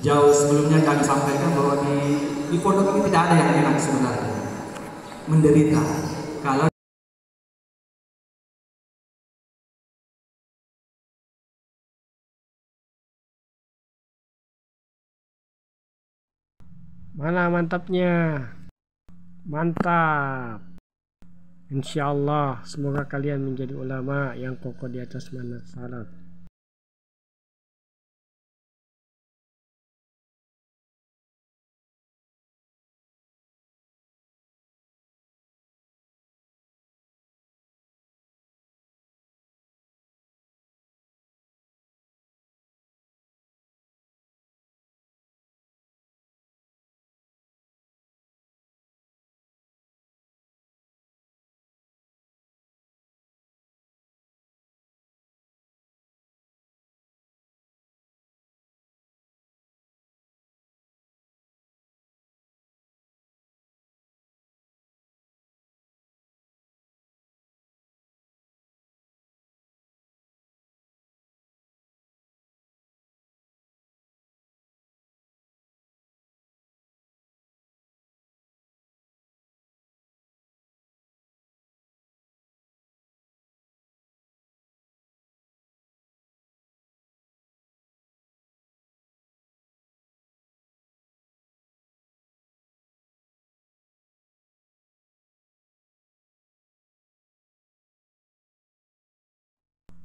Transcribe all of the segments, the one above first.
Jauh sebelumnya kami sampaikan bahwa di pondok ini tidak ada yang enak sebenarnya, menderita. Kalau Mana mantapnya? Mantap. Insya Allah semoga kalian menjadi ulama yang kokoh di atas manhaj salaf.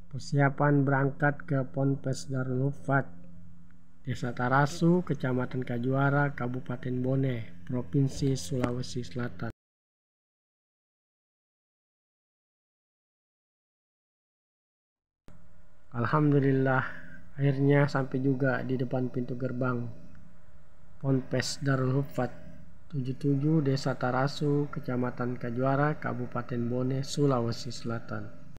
Persiapan berangkat ke Ponpes Darul Hufat, Desa Tarasu, Kecamatan Kajuara, Kabupaten Bone, Provinsi Sulawesi Selatan. Alhamdulillah, akhirnya sampai juga di depan pintu gerbang Ponpes Darul Hufat 77 Desa Tarasu, Kecamatan Kajuara, Kabupaten Bone, Sulawesi Selatan.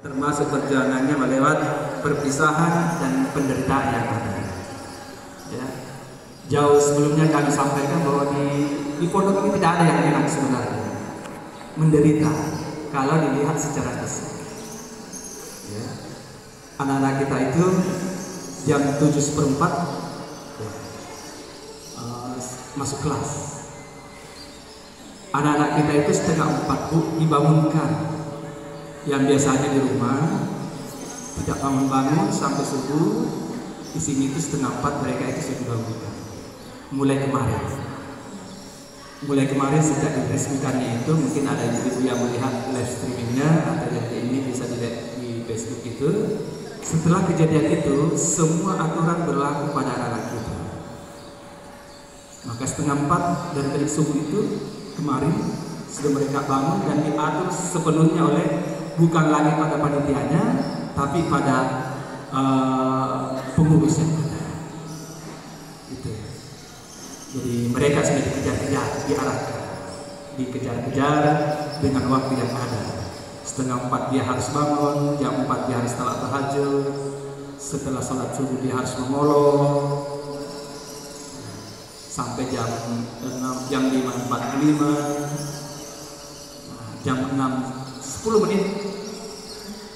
termasuk perjuangannya melewat perpisahan dan penderitaan yang ada. Ya. Jauh sebelumnya kami sampaikan bahwa di pondok ini tidak ada yang enak sebenarnya, menderita kalau dilihat secara fisik. Ya. Anak-anak kita itu jam 7:04 ya, masuk kelas. Anak-anak kita itu setengah 4 dibangunkan. Yang biasanya di rumah tidak bangun-bangun sampai subuh, di sini itu setengah 4 mereka itu sudah dibangunkan. Mulai kemarin sejak diresmikannya itu, mungkin ada ibu-ibu yang melihat live streamingnya atau yang ini bisa dilihat di Facebook itu. Setelah kejadian itu, semua aturan berlaku pada anak-anak kita. Maka setengah 4 dari subuh itu kemarin sudah mereka bangun dan diatur sepenuhnya oleh bukan lagi pada panitianya, tapi pada pengurusnya. Gitu. Jadi mereka sudah dikejar-kejar, dikejar-kejar dengan waktu yang ada. Setengah 4 dia harus bangun, jam 4 dia harus salat tahajud, setelah salat subuh dia harus mengolok, sampai jam 5.45, jam 6 10 menit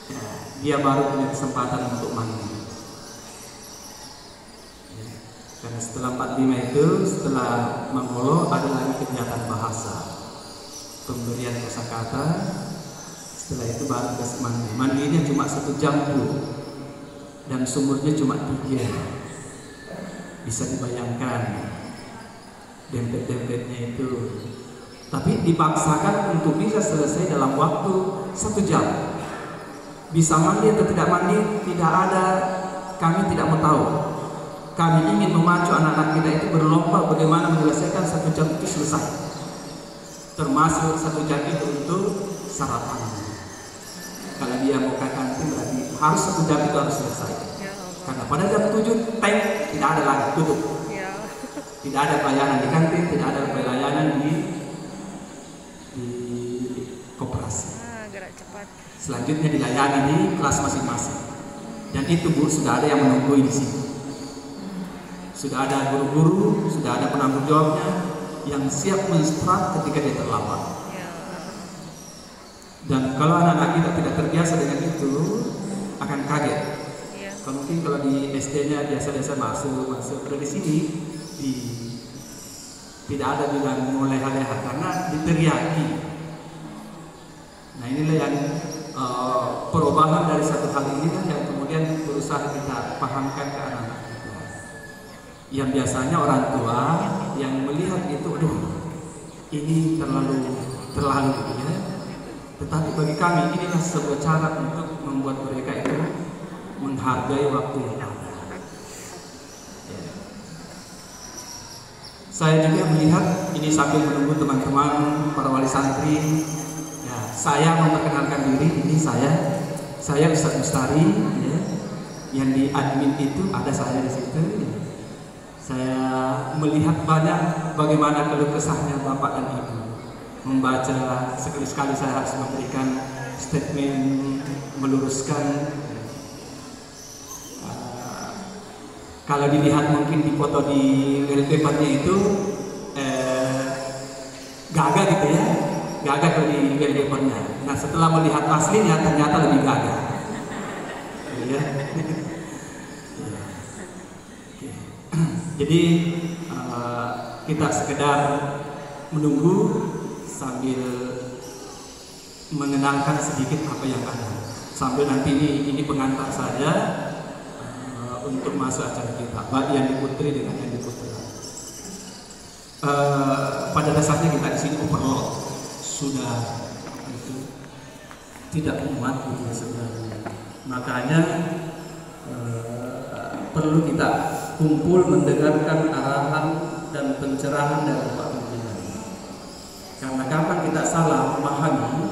ya, dia baru punya kesempatan untuk mandi ya. Karena setelah 45 itu, setelah mengolok ada lagi kegiatan bahasa, pemberian kosakata. Setelah itu baru ke mandi. Mandinya cuma 1 jam dulu dan sumurnya cuma 3. Bisa dibayangkan dempet-dempetnya itu. Tapi dipaksakan untuk bisa selesai dalam waktu 1 jam. Bisa mandi atau tidak mandi, tidak ada, kami tidak mau tahu. Kami ingin memacu anak-anak kita itu berlomba bagaimana menyelesaikan 1 jam itu selesai. Termasuk 1 jam itu untuk sarapan. Kalau dia mau ke kantin berarti harus 1 jam itu harus selesai. Karena pada jam 7 tank tidak ada lagi, tutup. Tidak ada pelayanan di kantin, tidak ada pelayanan di koperasi. Gerak cepat. Selanjutnya dilayani di kelas masing-masing. Dan itu Bu, sudah ada yang menunggu di sini. Sudah ada guru-guru, sudah ada penanggung jawabnya yang siap menginstruct ketika dia terlambat. Dan kalau anak-anak kita tidak terbiasa dengan itu, akan kaget. Kalau mungkin kalau di SD-nya biasa-biasa masuk, kalau di sini tidak ada bilang mau leha-leha karena diteriaki. Nah inilah yang perubahan dari satu hal ini kan yang kemudian berusaha kita pahamkan ke anak-anak kita. Yang biasanya orang tua yang melihat itu, aduh ini terlalu ya. Tetapi bagi kami inilah sebuah cara untuk membuat mereka itu menghargai waktu yang ada. Ya. Saya juga melihat ini sambil menunggu teman-teman para wali santri. Ya, saya memperkenalkan diri, ini saya Ustaz Mustari, ya. Yang di admin itu ada saya di situ. Ya. Saya melihat banyak bagaimana keluh kesahnya Bapak dan Ibu. Membaca sekali-sekali saya harus memberikan statement, meluruskan. Kalau dilihat mungkin di foto di wallpapernya itu gagah gitu ya, gagah kalau di wallpapernya. Nah setelah melihat aslinya ternyata lebih gagah. Ya. Jadi kita sekedar menunggu sambil mengenangkan sedikit apa yang ada. Sambil nanti ini pengantar saja untuk masuk acara kita, baik yang di Putri dengan yang di Putra. Pada dasarnya kita di sini overload, sudah itu tidak muat gitu sebenarnya. Makanya perlu kita kumpul mendengarkan arahan dan pencerahan dari Pak Pimpinan. Karena kapan kita salah memahami,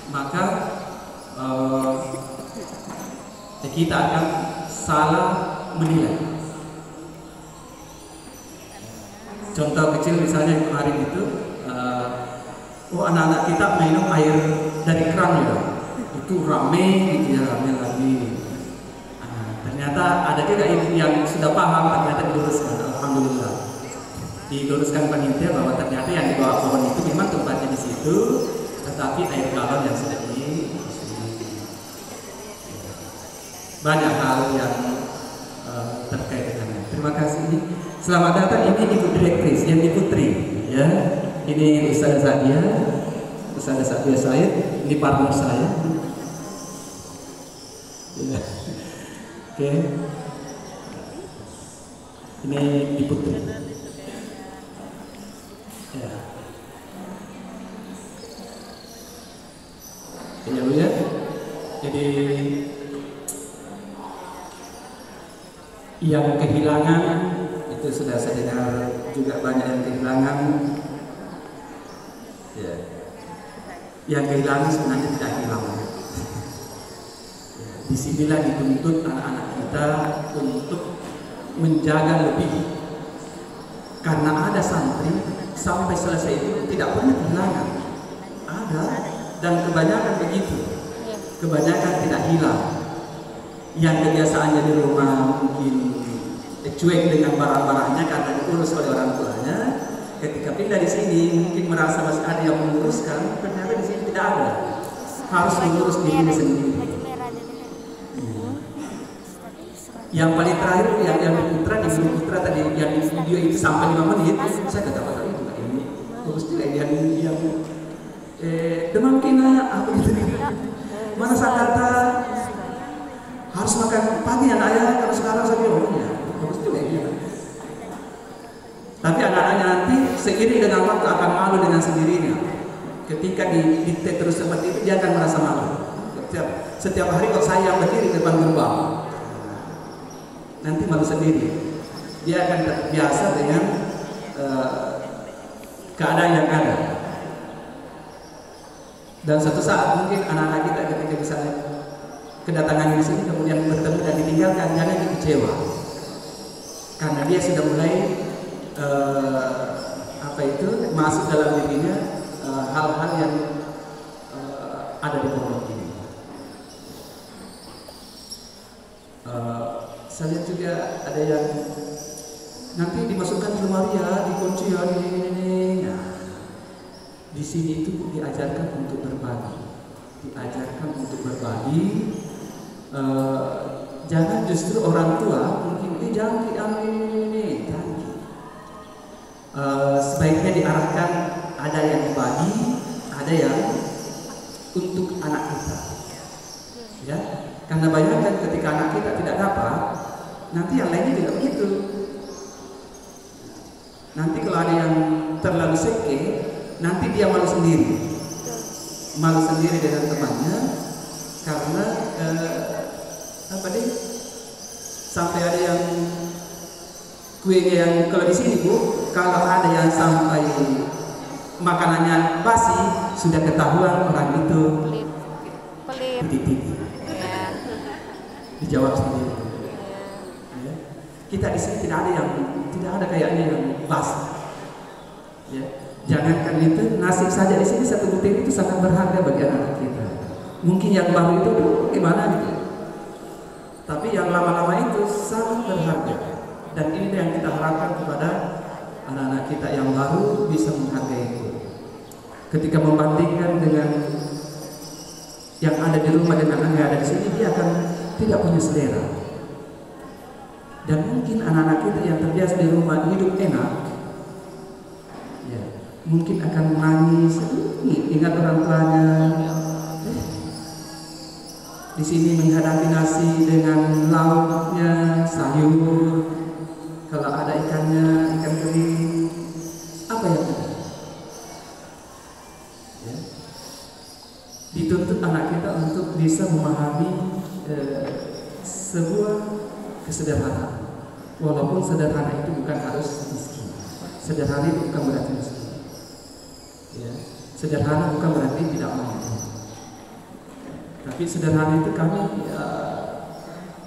maka kita akan salah menilai. Contoh kecil misalnya kemarin itu, anak-anak kita minum air dari keran ya, itu rame gitu ya, rame lagi. Ternyata ada juga yang sudah paham, ternyata diluruskan, alhamdulillah. Diluruskan panitia bahwa ternyata yang di bawah pohon itu memang tempatnya di situ, tetapi air galon yang sudah banyak hal yang terkait dengannya. Terima kasih. Selamat datang, ini Ibu Direktris yang di Putri, ya. Ini Ustazah Zadia, Ustazah Zadia Said, ini partner saya. Ya. Oke. Ini di Putri. Ya. Ya, Bu ya. Jadi yang kehilangan itu sudah saya dengar juga banyak yang kehilangan. Ya. Yang kehilangan sebenarnya tidak hilang. Disinilah dituntut anak-anak kita untuk menjaga lebih, karena ada santri sampai selesai itu tidak pernah kehilangan. Ada, dan kebanyakan begitu. Kebanyakan tidak hilang. Yang kebiasaannya di rumah mungkin cuek dengan barang-barangnya karena diurus oleh orang tuanya. Ketika pindah di sini mungkin merasa masih ada yang menguruskan, ternyata di sini tidak ada. Harus mengurus diri sendiri. Yang paling terakhir yang di Putra, di Guru Putra tadi yang di video itu sampai 5 menit, saya kata apa juga ini bagus juga yang demam kina apa gitu. Mana saya kata harus makan pagi anak ayah, kalau sekarang saya bilang ya bagus juga ya. Tapi anak-anaknya nanti seiring dengan waktu akan malu dengan sendirinya. Ketika didikte terus seperti itu, dia akan merasa malu. Setiap hari kalau saya yang berdiri di depan gerbang, nanti malu sendiri. Dia akan terbiasa dengan keadaan yang ada. Dan suatu saat mungkin anak-anak kita ketika misalnya kedatangan di sini kemudian bertemu dan ditinggalkan, jangan kecewa. Karena dia sudah mulai masuk dalam dirinya hal-hal yang ada di pondok ini. Saya lihat juga ada yang nanti dimasukkan di lemari ya, dikunci ya, ini. Nah, di sini itu diajarkan untuk berbagi, jangan justru orang tua mungkin jangan diambil ini. Sebaiknya diarahkan, ada yang dibagi, ada yang untuk anak kita, ya. Karena bayangkan ketika anak kita tidak dapat, nanti yang lainnya juga begitu. Nanti kalau ada yang terlalu seke, nanti dia malu sendiri dengan temannya, karena sampai ada yang kuenya yang, kalau di sini Bu, kalau ada yang sampai makanannya basi, sudah ketahuan orang itu pelit. Dijawab sendiri. Ya. Kita di sini tidak ada kayaknya yang basi. Ya. Jangankan itu, nasi saja di sini satu butir itu sangat berharga bagi anak kita. Mungkin yang baru itu gimana gitu. Tapi yang lama-lama itu sangat berharga. Dan ini yang kita harapkan kepada anak-anak kita yang baru bisa menghargai itu. Ketika membandingkan dengan yang ada di rumah dengan yang ada di sini, dia akan tidak punya selera. Dan mungkin anak-anak kita yang terbiasa di rumah hidup enak, ya, mungkin akan menangis, ingat orang tuanya. Di sini menghadapi nasi dengan lauknya, sayur, kalau ada ikannya, ikan kering, apa yang ada? Ya. Dituntut anak kita untuk bisa memahami sebuah kesederhanaan. Walaupun sederhana itu bukan harus miskin. Sederhana itu bukan berarti miskin. Ya. Sederhana bukan berarti tidak mampu. Tapi sederhana itu kami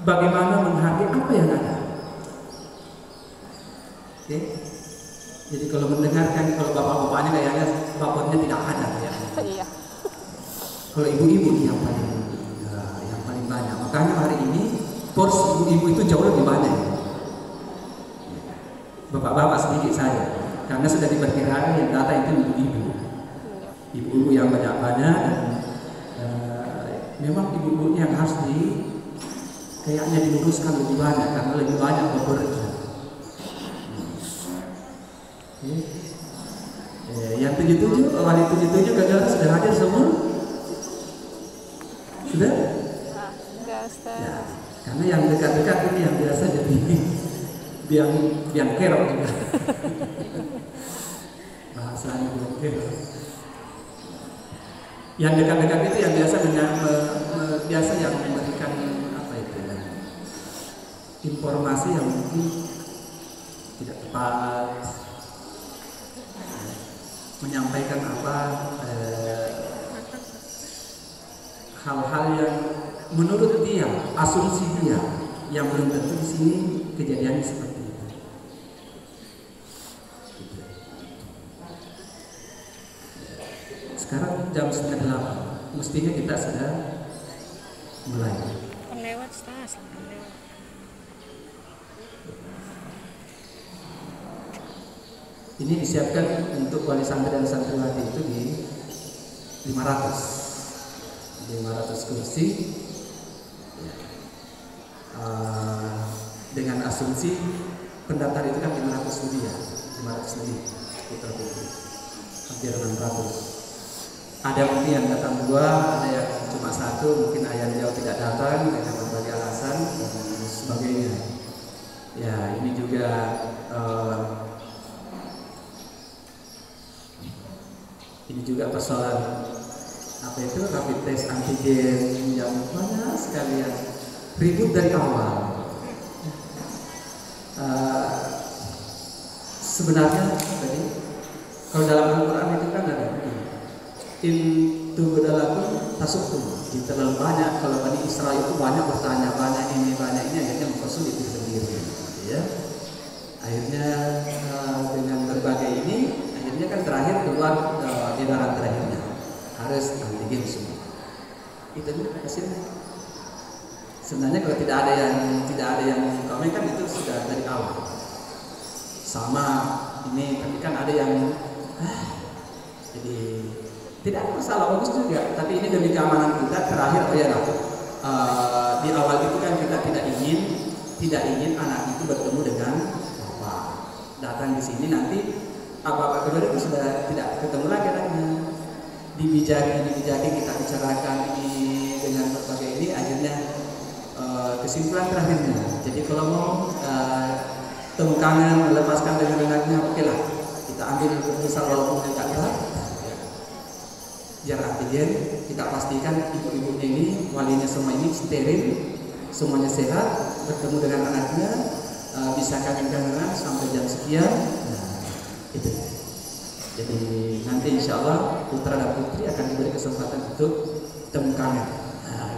bagaimana menghargai apa yang ada. Oke? Jadi kalau mendengarkan, kalau bapak-bapaknya kayaknya bapaknya tidak ada ya. Iya. Kalau ibu-ibu yang paling banyak. Makanya hari ini porsi ibu-ibu itu jauh lebih banyak. Bapak-bapak sedikit saja. Karena sudah diperkirakan yang data itu ibu-ibu. Ibu-ibu yang banyak-banyak, dan memang ibu-ibu yang harus kayaknya diluruskan lebih banyak, karena lebih banyak bekerja. Yang 77, wali 77 gagal sudah hadir semua? Sudah? Ya, karena yang dekat-dekat ini yang biasa jadi biang kerok juga. Bahasanya biang kerok. Yang dekat-dekat itu yang biasa yang memberikan apa itu ya, informasi yang mungkin tidak tepat, menyampaikan hal-hal yang menurut dia, asumsi dia, yang belum tentu di sini kejadiannya seperti itu. Sekarang jam 7:30, mestinya kita sudah mulai. Lewat setengah lewat. Ini disiapkan untuk wali santri dan santriwati itu di 500 kursi, dengan asumsi pendaftar itu kan 500 lebih ya, 500 lebih putra putri, hampir 600. Ada mungkin yang datang 2, ada yang cuma 1, mungkin ayah jauh tidak datang dengan berbagai alasan dan sebagainya. Ya, ini juga persoalan rapid test antigen yang banyak sekali yang ribut dari awal. Sebenarnya tadi kalau dalam Al-Quran itu kan ada in tubdalakum tasukkum. Jadi terlalu banyak, kalau Bani Israel itu banyak bertanya, banyak ini akhirnya mempersulit diri sendiri, ya. Akhirnya berbagai ini akhirnya kan terakhir keluar edaran terakhirnya harus antigen semua. Itu dulu hasilnya. Sebenarnya kalau tidak ada yang komen kan itu sudah dari awal. Sama ini tapi kan ada yang jadi tidak ada masalah, bagus juga. Tapi ini demi keamanan kita terakhir di awal itu kan kita tidak ingin anak itu bertemu dengan bapak. Datang di sini nanti apa kedua itu sudah tidak ketemu lagi anaknya. Dibijaki kita bicarakan ini dengan berbagai ini akhirnya kesimpulan terakhirnya. Jadi kalau mau temu kangen melepaskan dengan anaknya, oke lah kita ambil keputusan walaupun agak berat. Jarak antigen kita pastikan ibu-ibunya ini walinya semua ini steril, semuanya sehat, bertemu dengan anaknya, bisa kangen-kangenan sampai jam sekian. Itu. Jadi nanti insya Allah putra dan putri akan diberi kesempatan untuk temu kangen.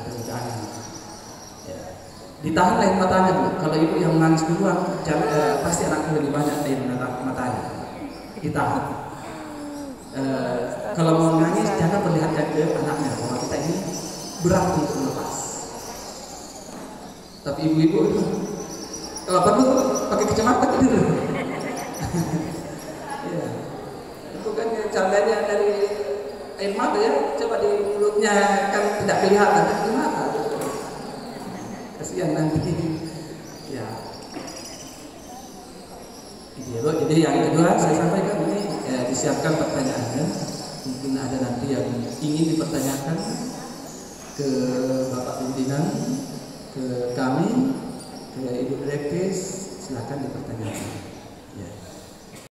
Temu kangen. Ya. Ditahan air matanya Bu. Kalau ibu yang menangis duluan, pasti anaknya lebih banyak air matanya. Ditahan. Kalau mau nangis jangan perlihatkan ke anaknya bahwa kita ini berat untuk melepas. Tapi ibu-ibu itu kalau perlu pakai kacamata gitu. Ya. Itu kan caranya dari air mata ya, coba di mulutnya kan tidak kelihatan kan di mata. Kasihan nanti. Ya. Jadi yang kedua saya sampaikan ini disiapkan pertanyaannya. Mungkin ada nanti yang ingin dipertanyakan ke Bapak Pimpinan, ke kami, ke Ibu Direktris, silakan dipertanyakan.